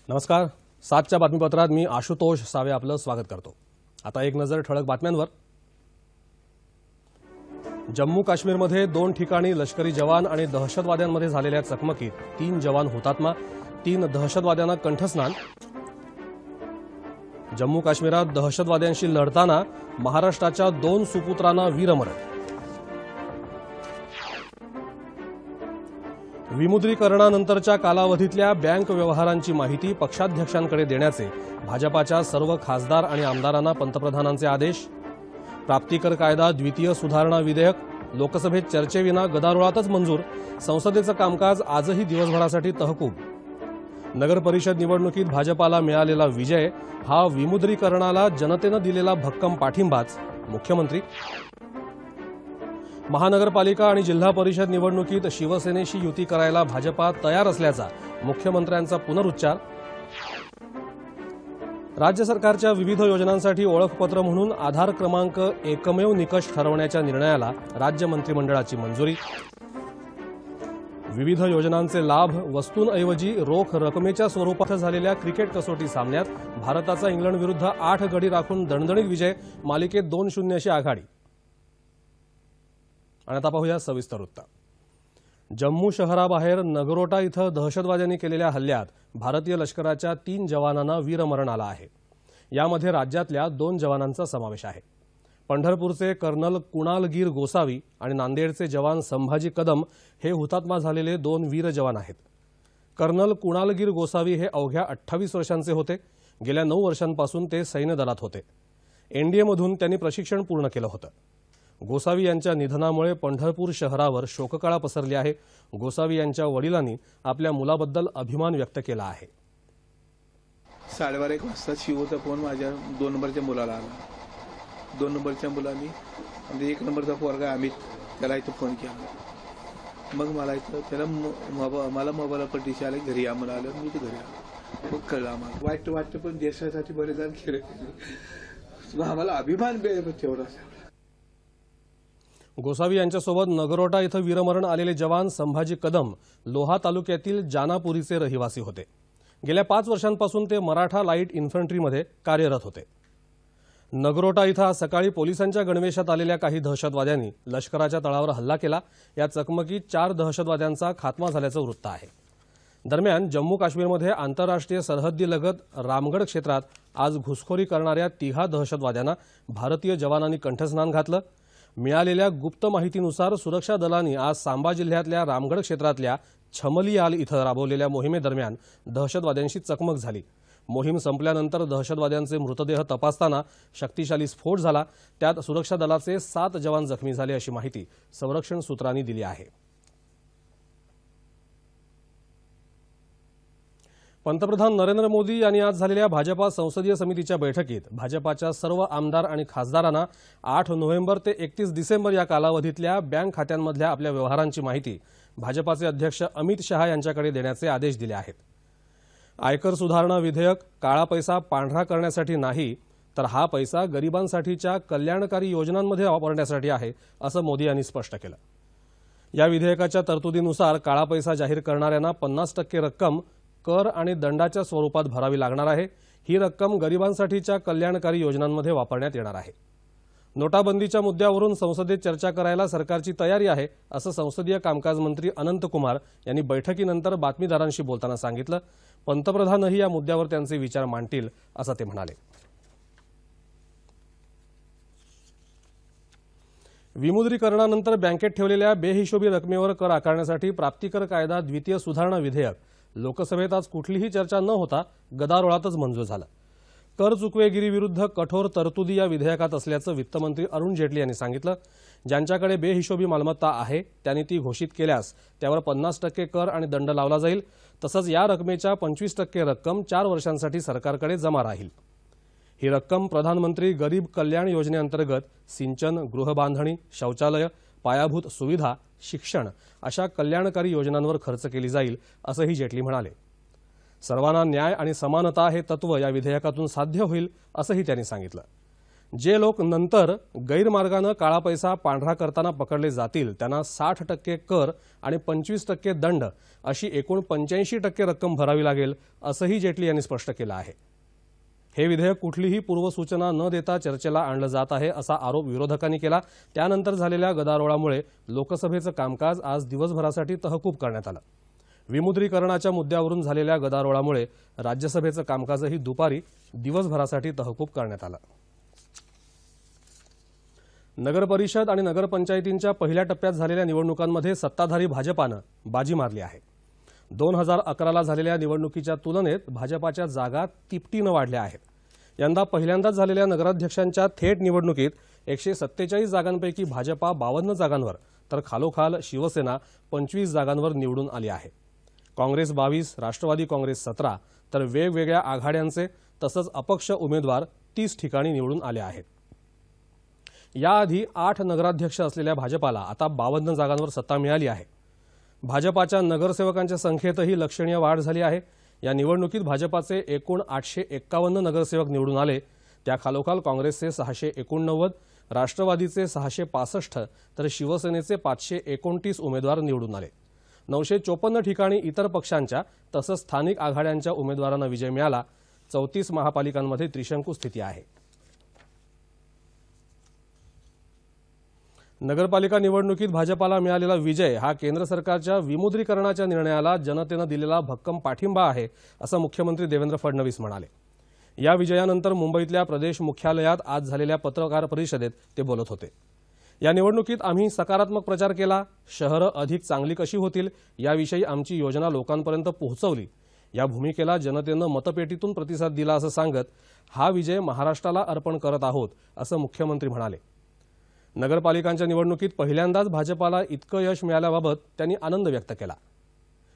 नमस्कार. 7च्या बातमीपत्रात मी आशुतोष सावे आपलं स्वागत करतो. आता एक नजर ठळक बातम्यांवर. जम्मू काश्मीरमध्ये 2 ठिकाणी लष्करी जवान आणि दहशतवाद्यांमध्ये झालेल्या चकमकीत 3 जवान हुतात्मा, 3 दहशतवाद्यांना कंठस्नान. जम्मू काश्मीरात दहशतवाद्यांशी लढताना महाराष्ट्राच्या 2 सुपुत्रांना वीरमरण. विमुद्रीकरणानंतरच्या कालावधीतल्या बँक व्यवहारांची माहिती पक्षाध्यक्षांकडे देण्याचे भाजपाच्या सर्व खासदार आणि आमदारांना पंतप्रधानांचे आदेश. प्राप्तिकर कायदा द्वितीय सुधारणा विधेयक लोकसभेत चर्चेविना गदारोळातच मंजूर. संसदेचं कामकाज आजही दिवसभरासाठी तहकूब. नगर परिषद निवडणुकीत भाजपाला मिळालेला विजय हा विमुद्रीकरणाला जनतेनं दिलेला भक्कम पाठिंबाच. मुख्यमंत्री. महानगरपालिका आणि जिल्हा परिषद निवडणुकीत शिवसेनेशी युती करायला भाजपा तयार असल्याचा मुख्यमंत्र्यांचा पुनरुच्चार. राज्य सरकारच्या विविध योजनांसाठी ओळखपत्र म्हणून आधार क्रमांक एकमेव निकष ठरवण्याच्या निर्णयाला राज्य मंत्रिमंडळाची मंजुरी. विविध योजनांचे लाभ वस्तूंऐवजी रोख रकमेच्या स्वरूपात झालेल्या क्रिकेट कसोटी सामन्यात भारताचा इंग्लंडविरुद्ध 8 गडी राखून दणदणीत विजय. मालिकेत 2-0 अशी आघाडी. आणि आता पाहूया सविस्तर वृत्त. जम्मू शहराबाहेर नगरोटा इथं दहशतवाद्यांनी केलेल्या हल्ल्यात भारतीय लष्कराच्या 3 जवानांना वीरमरण आलं आहे. यामध्ये राज्यातल्या 2 जवानांचा समावेश आहे. पंढरपूरचे कर्नल कुणालगीर गोसावी आणि नांदेडचे जवान संभाजी कदम हे हुतात्मा झालेले 2 वीर जवान आहेत. कर्नल कुणालगीर गोसावी हे अवघ्या 28 वर्षांचे होते. गेल्या 9 वर्षांपासून ते सैन्य दलात होते. एनडीएमधून त्यांनी प्रशिक्षण पूर्ण केलं होतं. गोसावी यांच्या निधनामुळे पंढरपूर शहरावर शोककळा पसरली आहे. गोसावी यांच्या वडिलांनी आपल्या मुलाबद्दल अभिमान व्यक्त केला आहे. 12:30 वाजता शिवचा फोन माझ्या 2 नंबरच्या मुलाला आला. 2 नंबरच्या मुलांनी म्हणजे 1 नंबरचा पोरगा अमित त्याला इथं फोन केला. मग मला इथं त्याला मला मोबाईलवर पट्टीशी आले, घरी या मला आलं. मी तर घरी आलो. मग कळलं आम्हाला. वाईट वाटतं पण देशासाठी बलिदान केलं. आम्हाला अभिमान तेवढा. गोसावी यांच्यासोबत नगरोटा इथं वीरमरण आलेले जवान संभाजी कदम लोहा तालुक्यातील जानापुरीचे रहिवासी होते. गेल्या 5 वर्षांपासून ते मराठा लाईट इन्फंट्रीमध्ये कार्यरत होते. नगरोटा इथं आज सकाळी पोलिसांच्या गणवेशात आलेल्या काही दहशतवाद्यांनी लष्कराच्या तळावर हल्ला केला. या चकमकीत 4 दहशतवाद्यांचा खात्मा झाल्याचं वृत्त आहे. दरम्यान जम्मू काश्मीरमध्ये आंतरराष्ट्रीय सरहद्दीलगत रामगढ क्षेत्रात आज घुसखोरी करणाऱ्या 3 दहशतवाद्यांना भारतीय जवानांनी कंठस्नान घातलं. मिळालेल्या गुप्त माहितीनुसार सुरक्षा दलांनी आज सांबा जिल्ह्यातल्या रामगढ क्षेत्रातल्या छमलियाल इथं राबवलेल्या मोहिमेदरम्यान दहशतवाद्यांशी चकमक झाली. मोहीम संपल्यानंतर दहशतवाद्यांचे मृतदेह तपासताना शक्तिशाली स्फोट झाला. त्यात सुरक्षा दलाचे 7 जवान जखमी झाले अशी माहिती संरक्षण सूत्रांनी दिली आहे. पंतप्रधान नरेंद्र मोदी यांनी आज झालेल्या भाजपा संसदीय समितीच्या बैठकीत भाजपाच्या सर्व आमदार आणि खासदारांना 8 नोव्हेंबर ते 31 डिसेंबर या कालावधीतल्या बँक खात्यांमधल्या आपल्या व्यवहारांची माहिती भाजपाचे अध्यक्ष अमित शहा यांच्याकडे देण्याचे आदेश दिले आहेत. आयकर सुधारणा विधेयक काळा पैसा पांढरा करण्यासाठी नाही, तर हा पैसा गरिबांसाठीच्या कल्याणकारी योजनांमध्ये वापरण्यासाठी आहे, असं मोदी यांनी स्पष्ट केलं. या विधेयकाच्या तरतुदीनुसार काळा पैसा जाहीर करणाऱ्यांना 50% रक्कम कर आणि दंडाच्या स्वरूपात भरावी लागणार आहे. ही रक्कम गरिबांसाठीच्या कल्याणकारी योजनांमध्ये वापरण्यात येणार आहे. नोटाबंदीच्या मुद्द्यावरून संसदेत चर्चा करायला सरकारची तयारी आहे, असं संसदीय कामकाज मंत्री अनंत कुमार यांनी बैठकीनंतर बातमीदारांशी बोलताना सांगितलं. पंतप्रधानही या मुद्द्यावर त्यांचे विचार मांडतील, असं ते म्हणाले. विमुद्रीकरणानंतर बँकेत ठेवलेल्या बेहिशोबी रकमेवर कर आकारण्यासाठी प्राप्तिकर कायदा द्वितीय सुधारणा विधेयक लोकसभेत आज कुठलीही चर्चा न होता गदारोळातच मंजूर झालं. कर चुकवेगिरीविरुद्ध कठोर तरतुदी या विधेयकात असल्याचं वित्तमंत्री अरुण जेटली यांनी सांगितलं. ज्यांच्याकडे बेहिशोबी मालमत्ता आहे त्यांनी ती घोषित केल्यास त्यावर 50% कर आणि दंड लावला जाईल. तसंच या रकमेच्या 25% रक्कम 4 वर्षांसाठी सरकारकडे जमा राहील. ही रक्कम प्रधानमंत्री गरीब कल्याण योजनेअंतर्गत सिंचन, गृहबांधणी, शौचालय, पायाभूत सुविधा, शिक्षण अशा कल्याणकारी योजनांवर खर्च केली जाईल, असंही जेटली म्हणाले. सर्वांना न्याय आणि समानता हे तत्व या विधेयकातून साध्य होईल, असंही त्यांनी सांगितलं. जे लोक नंतर गैरमार्गानं काळा पैसा पांढरा करताना पकडले जातील त्यांना 60% कर आणि 25% दंड अशी एकूण 85% रक्कम भरावी लागेल असंही जेटली यांनी स्पष्ट केलं आहे। हे विधेयक कुठलीही पूर्वसूचना न देता चर्चेला आणलं जात आहे असा आरोप विरोधकांनी केला। त्यानंतर झालेल्या गदारोळामुळे लोकसभेचं कामकाज आज दिवसभरासाठी तहकूब करण्यात आलं। विमुद्रीकरणाच्या मुद्द्यावरून झालेल्या गदारोळामुळे राज्यसभेचं कामकाजही दुपारी दिवसभरासाठी तहकूब करण्यात आलं। नगरपरिषद आणि नगरपंचायतींच्या पहिल्या टप्प्यात झालेल्या निवडणुकांमध्ये सत्ताधारी भाजपानं बाजी मारली आहे। 2011ला झालेल्या निवडणुकीच्या तुलनेत भाजपाच्या जागा तिपटीनं वाढल्या आहेत। यंदा पहिल्यांदाच झालेल्या नगराध्यक्षांच्या थेट निवडणुकीत 147 जागांपैकी भाजपा 52 जागांवर तर खालोखाल शिवसेना 25 जागांवर निवडून आली आहे। काँग्रेस 22, राष्ट्रवादी काँग्रेस 17 तर वेगवेगळ्या आघाड्यांचे तसंच अपक्ष उमेदवार 30 ठिकाणी निवडून आले आहेत। याआधी 8 नगराध्यक्ष असलेल्या भाजपाला आता 52 जागांवर सत्ता मिळाली आहे। भाजपाच्या नगरसेवकांच्या संख्येतही लक्षणीय वाढ झाली आहे। या निवडणुकीत भाजपाचे एकूण 851 नगरसेवक निवडून आले। त्या खालोखाल काँग्रेसचे 689, राष्ट्रवादीचे 665 तर शिवसेनेचे 529 उमेदवार निवडून आले। 954 ठिकाणी इतर पक्षांच्या तसंच स्थानिक आघाड्यांच्या उमेदवारांना विजय मिळाला। 34 महापालिकांमध्ये त्रिशंकू स्थिती आहे। नगरपालिका निवडणुकीत भाजपाला मिळालेला विजय हा केंद्र सरकारच्या विमुद्रीकरणाच्या निर्णयाला जनतेनं दिलेला भक्कम पाठिंबा आहे असं मुख्यमंत्री देवेंद्र फडणवीस म्हणाले। या विजयानंतर मुंबईतल्या प्रदेश मुख्यालयात आज झालेल्या पत्रकार परिषदेत ते बोलत होते। या निवडणुकीत आम्ही सकारात्मक प्रचार केला, शहरं अधिक चांगली कशी होतील याविषयी आमची योजना लोकांपर्यंत पोहोचवली। या भूमिकेला जनतेनं मतपेटीतून प्रतिसाद दिला असं सांगत हा विजय महाराष्ट्राला अर्पण करत आहोत असं मुख्यमंत्री म्हणाले। नगरपालिकांच्या निवडणुकीत पहिल्यांदाच भाजपाला इतकं यश मिळाल्याबाबत त्यांनी आनंद व्यक्त केला।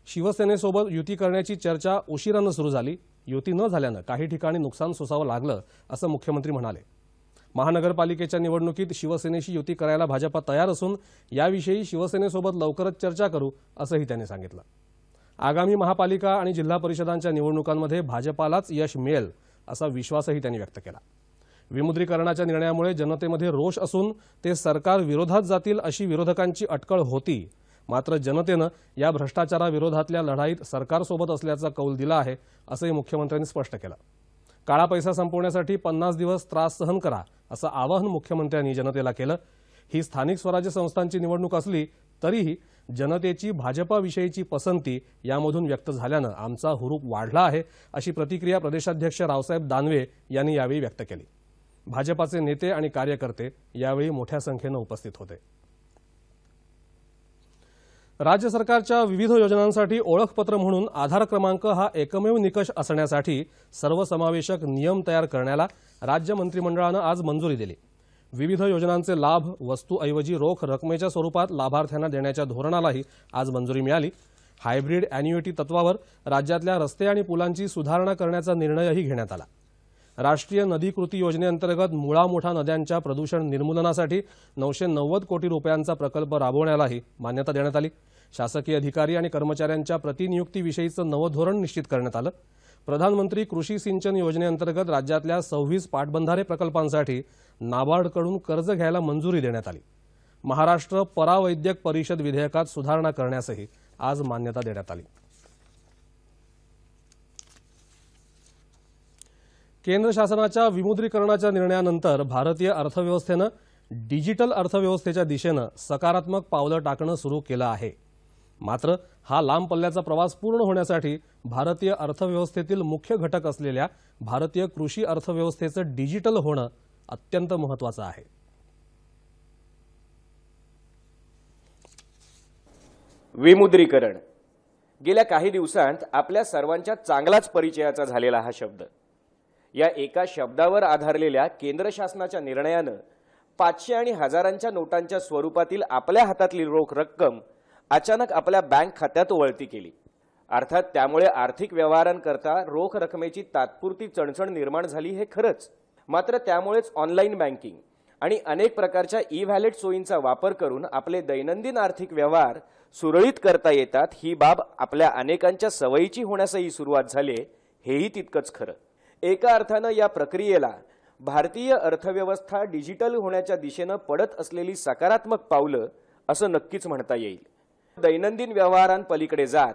शिवसेनेसोबत युती करण्याची चर्चा उशिरानं सुरू झाली। युती न झाल्यानं काही ठिकाणी नुकसान सोसावं लागलं असं मुख्यमंत्री म्हणाले। महानगरपालिकेच्या निवडणुकीत शिवसेनेशी युती करायला भाजपा तयार असून याविषयी शिवसेनेसोबत लवकरच चर्चा करू असंही त्यांनी सांगितलं। आगामी महापालिका आणि जिल्हा परिषदांच्या निवडणुकांमध्ये भाजपालाच यश मिळेल असा विश्वासही त्यांनी व्यक्त केला। विमुद्रीकरणाच्या निर्णयामुळे जनतेमध्ये रोष असून ते सरकार विरोधात जातील अशी विरोधकांची अटकळ होती। मात्र जनतेनं या भ्रष्टाचाराविरोधातल्या लढाईत सरकारसोबत असल्याचा कौल दिला आहे असंही मुख्यमंत्र्यांनी स्पष्ट केलं। काळा पैसा संपवण्यासाठी 50 दिवस त्रास सहन करा असं आवाहन मुख्यमंत्र्यांनी जनतेला केलं। ही स्थानिक स्वराज्य संस्थांची निवडणूक असली तरीही जनतेची भाजपाविषयीची पसंती यामधून व्यक्त झाल्यानं आमचा हुरूप वाढला आहे अशी प्रतिक्रिया प्रदेशाध्यक्ष रावसाहेब दानवे यांनी यावेळी व्यक्त केली। भाजपाचे नेते आणि कार्यकर्ते यावेळी मोठ्या संख्येनं उपस्थित होते। राज्य सरकारच्या विविध योजनांसाठी ओळखपत्र म्हणून आधार क्रमांक हा एकमेव निकष असण्यासाठी सर्वसमावेशक नियम तयार करण्याला राज्य मंत्रिमंडळानं आज मंजुरी दिली। विविध योजनांचे लाभ वस्तूऐवजी रोख रकमेच्या स्वरूपात लाभार्थ्यांना देण्याच्या धोरणालाही आज मंजुरी मिळाली। हायब्रिड अॅन्युइटी तत्वावर राज्यातल्या रस्ते आणि पुलांची सुधारणा करण्याचा निर्णयही घेण्यात आला। राष्ट्रीय नदी कृती योजनेअंतर्गत मुळा मुठा नद्यांच्या प्रदूषण निर्मूलनासाठी 990 कोटी रुपयांचा प्रकल्प राबवण्यालाही मान्यता देण्यात आली। शासकीय अधिकारी आणि कर्मचाऱ्यांच्या प्रतिनियुक्तीविषयीचं नवं धोरण निश्चित करण्यात आलं। प्रधानमंत्री कृषी सिंचन योजनेअंतर्गत राज्यातल्या 26 पाटबंधारे प्रकल्पांसाठी नाबार्डकडून कर्ज घ्यायला मंजुरी देण्यात आली। महाराष्ट्र परावैद्यक परिषद विधेयकात सुधारणा करण्यासही आज मान्यता देण्यात आली। केंद्र शासनाच्या विमुद्रीकरणाच्या निर्णयानंतर भारतीय अर्थव्यवस्थेनं डिजिटल अर्थव्यवस्थेच्या दिशेनं सकारात्मक पावलं टाकणं सुरू केलं आहे। मात्र हा लांब पल्ल्याचा प्रवास पूर्ण होण्यासाठी भारतीय अर्थव्यवस्थेतील मुख्य घटक असलेल्या भारतीय कृषी अर्थव्यवस्थेचं डिजिटल होणं अत्यंत महत्त्वाचं आहे। विमुद्रीकरण गेल्या काही दिवसांत आपल्या सर्वांच्या चांगलाच परिचयाचा झालेला हा शब्द। या एका शब्दावर आधारलेल्या केंद्र शासनाच्या निर्णयानं 500 आणि हजारांच्या नोटांच्या स्वरूपातील आपल्या हातातली रोख रक्कम अचानक आपल्या बँक खात्यात वळती केली। अर्थात त्यामुळे आर्थिक व्यवहारांकरता रोख रकमेची तात्पुरती चणचण निर्माण झाली हे खरंच। मात्र त्यामुळेच ऑनलाईन बँकिंग आणि अनेक प्रकारच्या ई-व्हॅलेट सोयींचा वापर करून आपले दैनंदिन आर्थिक व्यवहार सुरळीत करता येतात ही बाब आपल्या अनेकांच्या सवयीची होण्यासही सुरुवात झाली हेही तितकंच खरं। एका अर्थानं या प्रक्रियेला भारतीय अर्थव्यवस्था डिजिटल होण्याच्या दिशेनं पडत असलेली सकारात्मक पावलं असं नक्कीच म्हणता येईल। दैनंदिन व्यवहारांपलीकडे जात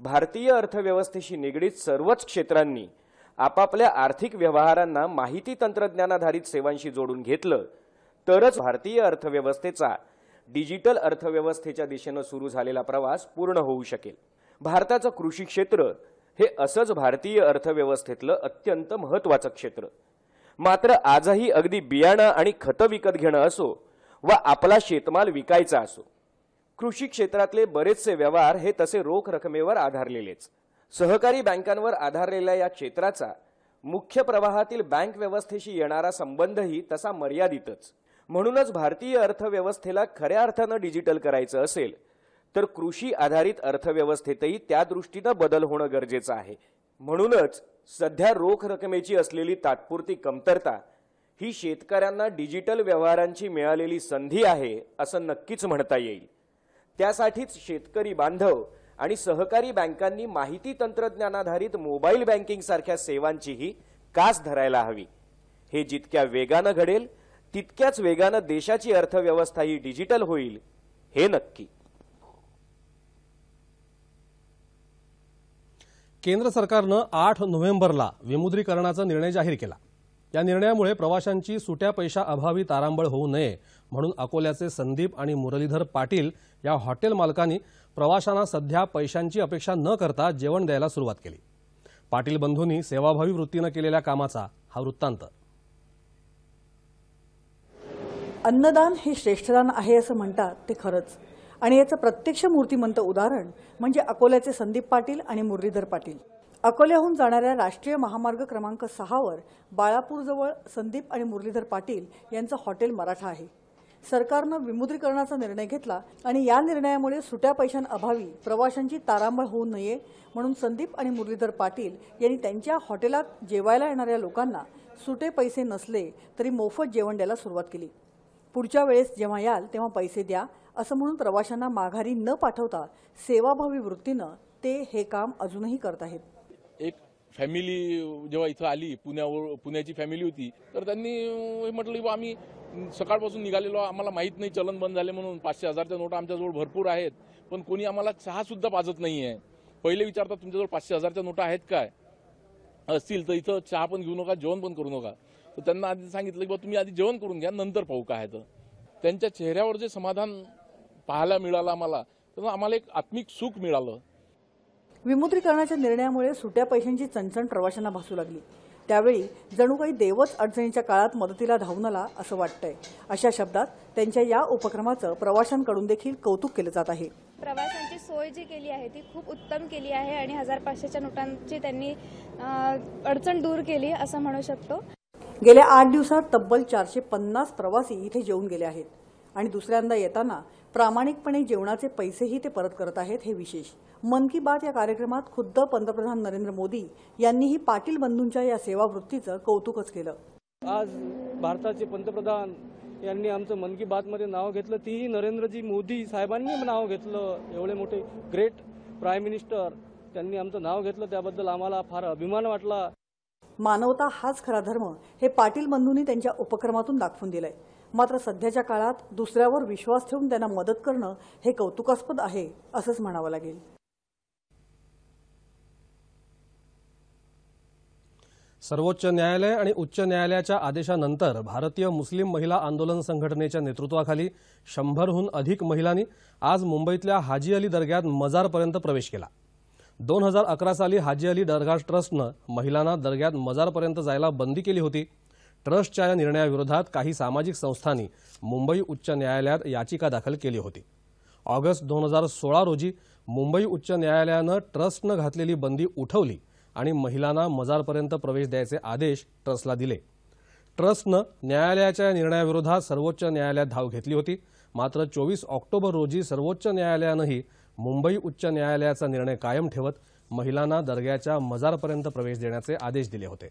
भारतीय अर्थव्यवस्थेशी निगडीत सर्वच क्षेत्रांनी आपापल्या आर्थिक व्यवहारांना माहिती तंत्रज्ञानाधारित सेवांशी जोडून घेतलं तरच भारतीय अर्थव्यवस्थेचा डिजिटल अर्थव्यवस्थेच्या दिशेनं सुरू झालेला प्रवास पूर्ण होऊ शकेल। भारताचं कृषी क्षेत्र हे असंच भारतीय अर्थव्यवस्थेतलं अत्यंत महत्त्वाचं क्षेत्र। मात्र आजही अगदी बियाणं आणि खतं विकत घेणं असो वा आपला शेतमाल विकायचा असो, कृषी क्षेत्रातले बरेचसे व्यवहार हे तसे रोख रकमेवर आधारलेलेच। सहकारी बँकांवर आधारलेल्या या क्षेत्राचा मुख्य प्रवाहातील बँक व्यवस्थेशी येणारा संबंधही तसा मर्यादितच। म्हणूनच भारतीय अर्थव्यवस्थेला खऱ्या अर्थानं डिजिटल करायचं असेल तर कृषी आधारित अर्थव्यवस्थेतही त्या दृष्टीनं बदल होणं गरजेचं आहे। म्हणूनच सध्या रोख रकमेची असलेली तात्पुरती कमतरता ही शेतकऱ्यांना डिजिटल व्यवहारांची मिळालेली संधी आहे असं नक्कीच म्हणता येईल। त्यासाठीच शेतकरी बांधव आणि सहकारी बँकांनी माहिती तंत्रज्ञानाधारित मोबाईल बँकिंग सारख्या सेवांचीही कास धरायला हवी। हे जितक्या वेगानं घडेल तितक्याच वेगानं देशाची अर्थव्यवस्थाही डिजिटल होईल हे नक्की। केंद्र सरकारनं 8 नोव्हेंबरला विमुद्रीकरणाचा निर्णय जाहीर केला। या निर्णयामुळे प्रवाशांची सुट्या पैशाअभावी तारांबळ होऊ नये म्हणून अकोल्याचे संदीप आणि मुरलीधर पाटील या हॉटेल मालकांनी प्रवाशांना सध्या पैशांची अपेक्षा न करता जेवण द्यायला सुरुवात केली। पाटील बंधूंनी सेवाभावी वृत्तीनं केलेल्या कामाचा हा वृत्तांत। अन्नदान हे श्रेष्ठदान आहे असं म्हणतात ते खरंच, आणि याचं प्रत्यक्ष मूर्तिमंत उदाहरण म्हणजे अकोल्याचे संदीप पाटील आणि मुरलीधर पाटील। अकोल्याहून जाणाऱ्या राष्ट्रीय महामार्ग क्रमांक 6 वर बाळापूरजवळ संदीप आणि मुरलीधर पाटील यांचं हॉटेल मराठा आहे। सरकारनं विमुद्रीकरणाचा निर्णय घेतला आणि या निर्णयामुळे सुट्या पैशांअभावी प्रवाशांची तारांबळ होऊ नये म्हणून संदीप आणि मुरलीधर पाटील यांनी त्यांच्या हॉटेलात जेवायला येणाऱ्या लोकांना सुटे पैसे नसले तरी मोफत जेवण द्यायला सुरुवात केली। पुढच्या वेळेस जेव्हा याल तेव्हा पैसे द्या असं म्हणून प्रवाशांना माघारी न पाठवता सेवाभावी वृत्तीनं ते हे काम अजूनही करत आहेत। एक फॅमिली जेव्हा इथं आली, पुण्याची फॅमिली होती, तर त्यांनी म्हटलं की आम्ही सकाळपासून निघालेलो, आम्हाला माहीत नाही चलन बंद झाले म्हणून 500-1000च्या नोटा आमच्याजवळ भरपूर आहेत, पण कोणी आम्हाला चहा सुद्धा पाजत नाही आहे। पहिले विचारतात तुमच्याजवळ 500-1000च्या नोटा आहेत काय, असतील तर इथं चहा पण घेऊ नका, जेवण पण करू नका। तर त्यांना आधी सांगितलं की तुम्ही आधी जेवण करून घ्या, नंतर पाहू काय आहे। तर त्यांच्या चेहऱ्यावर जे समाधान पाहायला मिळालं आम्हाला, तर आम्हाला एक आत्मिक सुख मिळालं। विमुद्रीकरणाच्या निर्णयामुळे सुट्या पैशांची चणचण प्रवाशांना भासू लागली। त्यावेळी जणू काही देवच अडचणीच्या काळात मदतीला धावून आला असं वाटतंय। अशा शब्दात त्यांच्या या उपक्रमाचं प्रवाशांकडून देखील कौतुक केलं जात आहे। प्रवासांची सोय जी केली आहे ती खूप उत्तम केली आहे आणि 1500च्या नोटांची त्यांनी अडचण दूर केली असं म्हणू शकतो। गेल्या 8 दिवसात तब्बल 450 प्रवासी इथे जेवून गेले आहेत आणि दुसऱ्यांदा येताना प्रामाणिकपणे जेवणाचे पैसेही ते परत करत आहेत हे विशेष। मन की बात या कार्यक्रमात खुद्द पंतप्रधान नरेंद्र मोदी यांनीही पाटील बंधूंच्या या सेवावृत्तीचं कौतुकच केलं। आज भारताचे पंतप्रधान यांनी आमचं मन की बात मध्ये नाव घेतलं, तीही नरेंद्रजी मोदी साहेबांनी नाव घेतलं। एवढे मोठे ग्रेट प्राईम मिनिस्टर त्यांनी आमचं नाव घेतलं, त्याबद्दल आम्हाला फार अभिमान वाटला। मानवता हाच खरा धर्म हे पाटील बंधूंनी त्यांच्या उपक्रमातून दाखवून दिलंय। मात्र सध्याच्या काळात दुसऱ्यावर विश्वास ठेवून त्यांना मदत करणं हे कौतुकास्पद आहे असंच म्हणावं लागेल। सर्वोच्च न्यायालय आणि उच्च न्यायालयाच्या आदेशानंतर भारतीय मुस्लिम महिला आंदोलन संघटनेच्या नेतृत्वाखाली 100हून अधिक महिलांनी आज मुंबईतल्या हाजी अली दर्ग्यात मजारपर्यंत प्रवेश केला। 2011 साली हाजी अली दर्गा ट्रस्टनं महिलांना दर्ग्यात मजारपर्यंत जायला बंदी केली होती। ट्रस्टच्या या निर्णयाविरोधात काही सामाजिक संस्थांनी मुंबई उच्च न्यायालयात याचिका दाखल केली होती। ऑगस्ट 2016 रोजी मुंबई उच्च न्यायालयानं ट्रस्टनं घातलेली बंदी उठवली आणि महिलांना मजारपर्यंत प्रवेश द्यायचे आदेश ट्रस्टला दिले। ट्रस्टनं न्यायालयाच्या या निर्णयाविरोधात सर्वोच्च न्यायालयात धाव घेतली होती। मात्र 24 ऑक्टोबर रोजी सर्वोच्च न्यायालयानंही मुंबई उच्च न्यायालयाचा निर्णय कायम ठेवत महिलांना दर्ग्याच्या मजारपर्यंत प्रवेश देण्याचे आदेश दिले होते।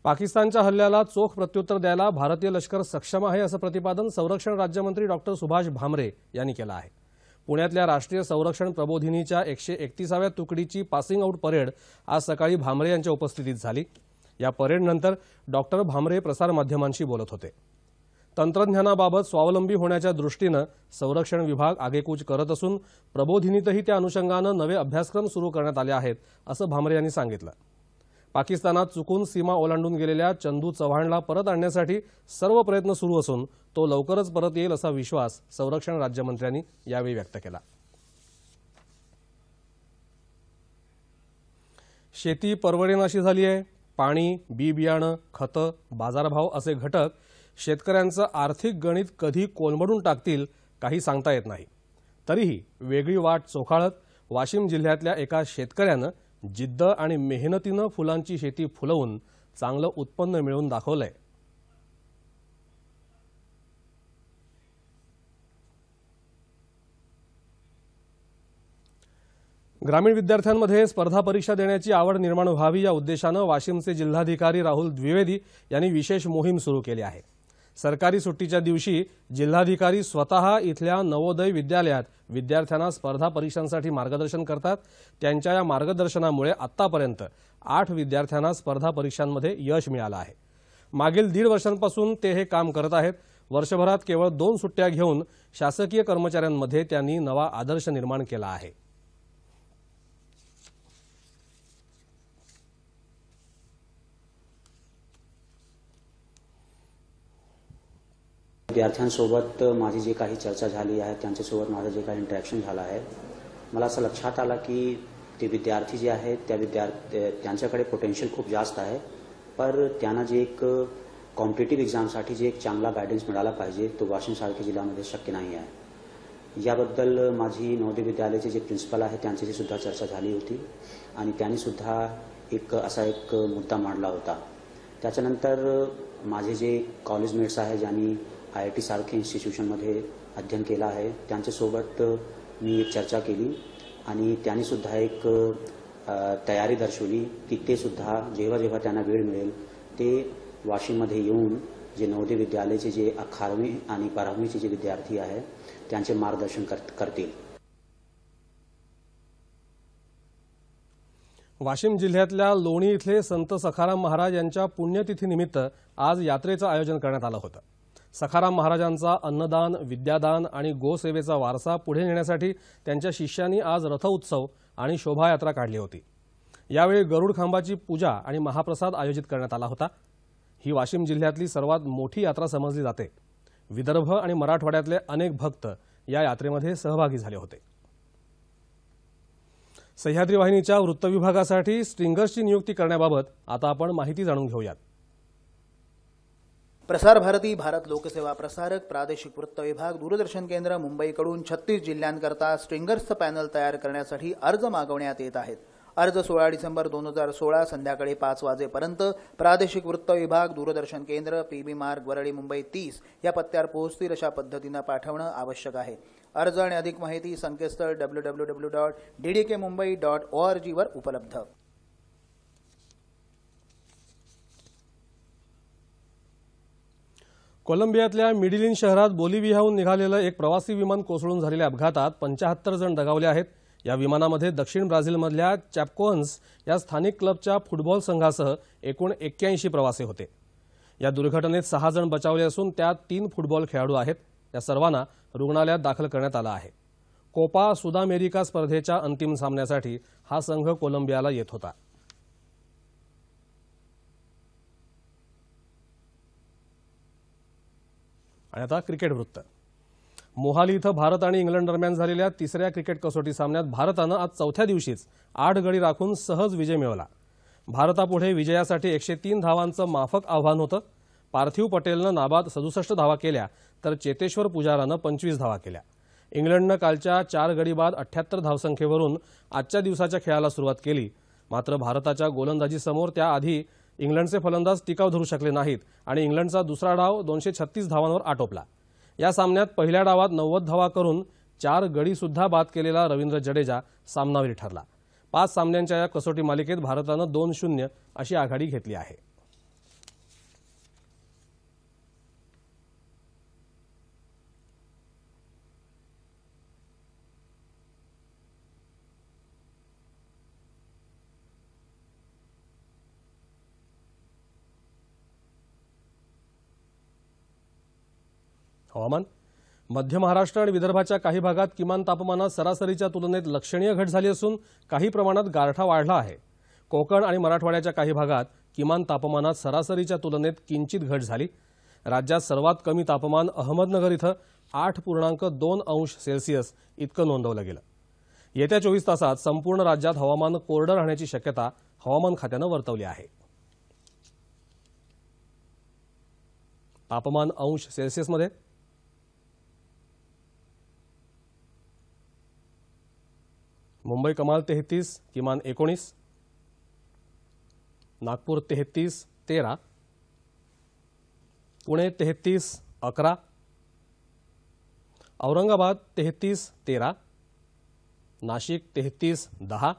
पाकिस्तानच्या हल्ल्याला चोख प्रत्युत्तर द्यायला भारतीय लष्कर सक्षम आहे असं प्रतिपादन संरक्षण राज्यमंत्री डॉ. सुभाष भामरे यांनी केलं आहे। पुण्यातल्या राष्ट्रीय संरक्षण प्रबोधिनीच्या 131व्या तुकडीची पासिंग आउट परेड आज सकाळी भामरे यांच्या उपस्थितीत झाली। या परेडनंतर डॉक्टर भामरे प्रसारमाध्यमांशी बोलत होते. तंत्रज्ञानाबाबत स्वावलंबी होण्याच्या दृष्टीनं संरक्षण विभाग आगेकूच करत असून प्रबोधिनीतही त्या अनुषंगानं नवे अभ्यासक्रम सुरू करण्यात आले आहेत, असं भामरे यांनी सांगितलं. पाकिस्तानात चुकून सीमा ओलांडून गेलेल्या चंदू चव्हाणला परत आणण्यासाठी सर्व प्रयत्न सुरू असून तो लवकरच परत येईल असा विश्वास संरक्षण राज्यमंत्र्यांनी यावेळी व्यक्त केला. शेती परवडेनाशी झाली आहे. पाणी, बी बियाणं, खतं, बाजारभाव असे घटक शेतकऱ्यांचं आर्थिक गणित कधी कोलमडून टाकतील काही सांगता येत नाही. तरीही वेगळी वाट चोखाळत वाशिम जिल्ह्यातल्या एका शेतकऱ्यानं जिद्द आणि मेहनतीनं फुलांची शेती फुलवून चांगलं उत्पन्न मिळवून दाखवलंय. ग्रामीण विद्यार्थ्यांमध्ये स्पर्धा परीक्षा देण्याची आवड निर्माण व्हावी या उद्देशानं वाशिमचे जिल्हाधिकारी राहुल द्विवेदी यांनी विशेष मोहीम सुरू केली आहे. सरकारी सुट्टीच्या दिवशी जिल्हाधिकारी स्वतः इथल्या नवोदय विद्यालयात विद्यार्थ्यांना स्पर्धा परीक्षांसाठी मार्गदर्शन करतात. त्यांच्या या मार्गदर्शनामुळे आतापर्यंत 8 विद्यार्थ्यांना स्पर्धा परीक्षांमध्ये यश मिळालं आहे. मागील 1.5 वर्षांपासून ते हे काम करत आहेत. वर्षभरात केवळ 2 सुट्ट्या घेऊन शासकीय कर्मचाऱ्यांमध्ये त्यांनी नवा आदर्श निर्माण केला आहे. विद्यार्थ्यांसोबत माझी जी काही चर्चा झाली आहे, त्यांच्यासोबत माझं जे काही इंटरॅक्शन झालं आहे, मला असं लक्षात आलं की ते विद्यार्थी जे आहेत त्यांच्याकडे पोटेन्शियल खूप जास्त आहे, पर त्यांना जे एक कॉम्पिटिटिव्ह एक्झामसाठी जे एक चांगला गायडन्स मिळाला पाहिजे तो वाशिमसारख्या जिल्ह्यामध्ये शक्य नाही आहे. याबद्दल माझी नवोदय विद्यालयाचे जे प्रिन्सिपल आहे त्यांच्याशी सुद्धा चर्चा झाली होती आणि त्यांनी सुद्धा एक असा एक मुद्दा मांडला होता. त्याच्यानंतर माझे जे कॉलेजमेट्स आहे ज्यांनी IIT सारख्या इन्स्टिट्यूशनमध्ये अध्ययन केलं आहे त्यांच्यासोबत मी एक चर्चा केली आणि त्यांनी सुद्धा एक तयारी दर्शवली की ते सुद्धा जेव्हा जेव्हा त्यांना वेळ मिळेल ते वाशिममध्ये येऊन जे नवोदय विद्यालयाचे जे 11वी आणि 12वीचे जे विद्यार्थी आहे त्यांचे मार्गदर्शन करतील. वाशिम जिल्ह्यातल्या लोणी इथले संत सखाराम महाराज यांच्या पुण्यतिथीनिमित्त आज यात्रेचं आयोजन करण्यात आलं होतं. सखाराम महाराजांचा अन्नदान, विद्यादान आणि गोसेवेचा वारसा पुढे नेण्यासाठी त्यांच्या शिष्यांनी आज रथोत्सव आणि शोभायात्रा काढली होती. यावेळी गरुड खांबाची पूजा आणि महाप्रसाद आयोजित करण्यात आला होता. ही वाशिम जिल्ह्यातली सर्वात मोठी यात्रा समजली जाते. विदर्भ आणि मराठवाड्यातले अनेक भक्त या यात्रेमध्ये सहभागी झाले होते. सह्याद्री वाहिनीच्या वृत्तविभागासाठी स्ट्रिंगर्सची नियुक्ती करण्याबाबत आता आपण माहिती जाणून घेऊयात. प्रसार भारती भारत लोकसेवा प्रसारक प्रादेशिक वृत्त विभाग दूरदर्शन केंद्र मुंबईकडून 36 जिल्ह्यांकरता स्ट्रिंगर्सचं पॅनल तयार करण्यासाठी अर्ज मागवण्यात येत आहेत. अर्ज 16 डिसेंबर 2016 संध्याकाळी 5 वाजेपर्यंत प्रादेशिक वृत्त विभाग दूरदर्शन केंद्र PB मार्ग वरळी मुंबई 30 या पत्त्यावर पोहोचतील अशा पद्धतीनं पाठवणं आवश्यक आहे. अर्ज आणि अधिक माहिती संकेतस्थळ www.ddkmumbai.org वर उपलब्ध. कोलंबियातल्या मिडिलिन शहरात बोलिव्हियाहून निघालेलं एक प्रवासी विमान कोसळून झालेल्या अपघातात 75 जण दगावले आहेत. या विमानामध्ये दक्षिण ब्राझीलमधल्या चॅपकोन्स या स्थानिक क्लबच्या फुटबॉल संघासह एकूण 81 प्रवासी होते. या दुर्घटनेत 6 जण बचावले असून त्यात 3 फुटबॉल खेळाडू आहेत. या सर्वांना रुग्णालयात दाखल करण्यात आलं आहे. कोपा सुदामेरिका स्पर्धेच्या अंतिम सामन्यासाठी हा संघ कोलंबियाला येत होता. आणि आता क्रिकेट वृत्त. मोहाली इथं भारत आणि इंग्लंड दरम्यान झालेल्या 3ऱ्या क्रिकेट कसोटी सामन्यात भारतानं आज 4थ्या दिवशीच 8 गडी राखून सहज विजय मिळवला. भारतापुढे विजयासाठी 103 धावांचं माफक आव्हान होतं. पार्थिव पटेलनं नाबाद 67 धावा केल्या तर चेतेश्वर पुजारानं 25 धावा केल्या. इंग्लंडनं कालच्या 4 गडी बाद 78 धावसंख्येवरून आजच्या दिवसाच्या खेळाला सुरुवात केली. मात्र भारताच्या गोलंदाजीसमोर त्याआधी इंग्लंडचे फलंदाज टिकाव धरू शकले नाहीत आणि इंग्लंडचा दुसरा डाव 236 धावांवर आटोपला. या सामन्यात पहिल्या डावात 90 धावा करून 4 गडी सुद्धा बाद केलेला रवींद्र जडेजा सामनावीर ठरला. 5 सामन्यांच्या या कसोटी मालिकेत भारतानं 2-0 अशी आघाडी घेतली आहे. हवामान. मध्य महाराष्ट्र आणि विदर्भाच्या काही भागात किमान तापमानात सरासरीच्या तुलनेत लक्षणीय घट झाली असून काही प्रमाणात गारठा वाढला आहे. कोकण आणि मराठवाड्याच्या काही भागात किमान तापमानात सरासरीच्या तुलनेत किंचित घट झाली. राज्यात सर्वात कमी तापमान अहमदनगर इथं 8.2 अंश सेल्सिअस इतकं नोंदवलं गेलं. येत्या 24 तासात संपूर्ण राज्यात हवामान कोरडं राहण्याची शक्यता हवामान खात्यानं वर्तवली आहे. तापमान अंश सेल्सिअसमध्ये मुंबई कमाल 33, किमान 19, नागपूर 33, 13, पुणे 33, 11, औरंगाबाद 33, 13, नाशिक 33, 10,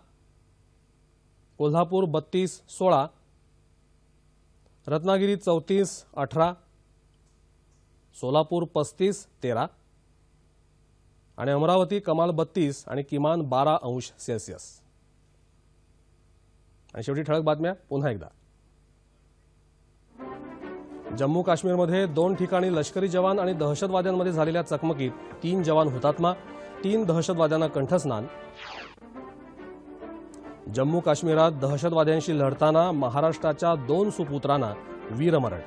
कोल्हापूर 32, 16, रत्नागिरी 34, 18, सोलापूर 35, 13 आणि अमरावती कमाल 32 आणि किमान 12 अंश सेल्सिअस. आणि शेवटी ठळक बातम्या पुन्हा एकदा. जम्मू काश्मीरमध्ये 2 ठिकाणी लष्करी जवान आणि दहशतवाद्यांमध्ये झालेल्या चकमकीत 3 जवान हुतात्मा, 3 दहशतवाद्यांना कंठस्नान. जम्मू काश्मीरात दहशतवाद्यांशी लढताना महाराष्ट्राच्या 2 सुपुत्रांना वीरमरण.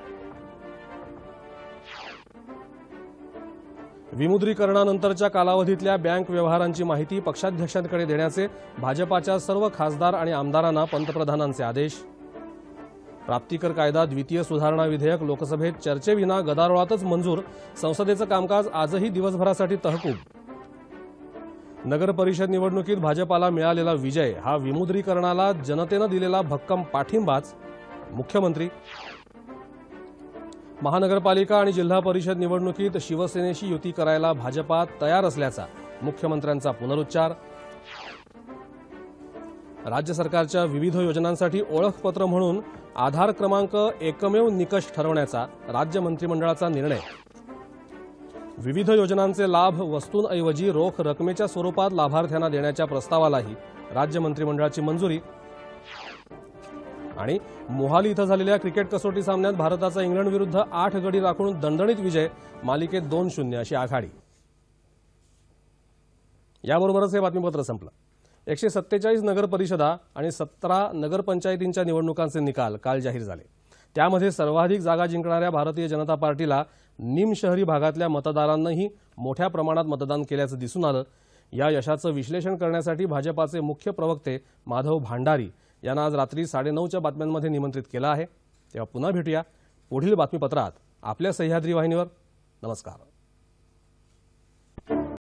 विमुद्रीकरणानंतरच्या कालावधीतल्या बँक व्यवहारांची माहिती पक्षाध्यक्षांकडे देण्याचे भाजपाच्या सर्व खासदार आणि आमदारांना पंतप्रधानांचे आदेश. प्राप्तिकर कायदा द्वितीय सुधारणा विधेयक लोकसभेत चर्चेविना गदारोळातच मंजूर. संसदेचं कामकाज आजही दिवसभरासाठी तहकूब. नगर परिषद निवडणुकीत भाजपाला मिळालेला विजय हा विमुद्रीकरणाला जनतेनं दिलेला भक्कम पाठिंबाच. मुख्यमंत्री. महानगरपालिका आणि जिल्हा परिषद निवडणुकीत शिवसेनेशी युती करायला भाजपा तयार असल्याचा मुख्यमंत्र्यांचा पुनरुच्चार. राज्य सरकारच्या विविध योजनांसाठी ओळखपत्र म्हणून आधार क्रमांक एकमेव निकष ठरवण्याचा राज्य मंत्रिमंडळाचा निर्णय. विविध योजनांचे लाभ वस्तूंऐवजी रोख रकमेच्या स्वरूपात लाभार्थ्यांना देण्याच्या प्रस्तावालाही राज्य मंत्रिमंडळाची मंजुरी. आणि मोहाली इथं झालेल्या क्रिकेट कसोटी सामन्यात भारताचा इंग्लंडविरुद्ध 8 गडी राखून दणदणीत विजय. मालिकेत 2-0 अशी आघाडी. याबरोबरच हे बातमीपत्र संपलं. 147 नगर परिषदा आणि 17 नगरपंचायतींच्या निवडणुकांचे निकाल काल जाहीर झाले. त्यामध्ये सर्वाधिक जागा जिंकणाऱ्या भारतीय जनता पार्टीला निमशहरी भागातल्या मतदारांनीही मोठ्या प्रमाणात मतदान केल्याचं दिसून आलं. या यशाचं विश्लेषण करण्यासाठी भाजपाचे मुख्य प्रवक्ते माधव भांडारी यांना आज रात्री 9:30च्या बातम्यांमध्ये निमंत्रित केलं आहे. तेव्हा पुन्हा भेटूया पुढील बातमीपत्रात आपल्या सह्याद्री वाहिनीवर. नमस्कार.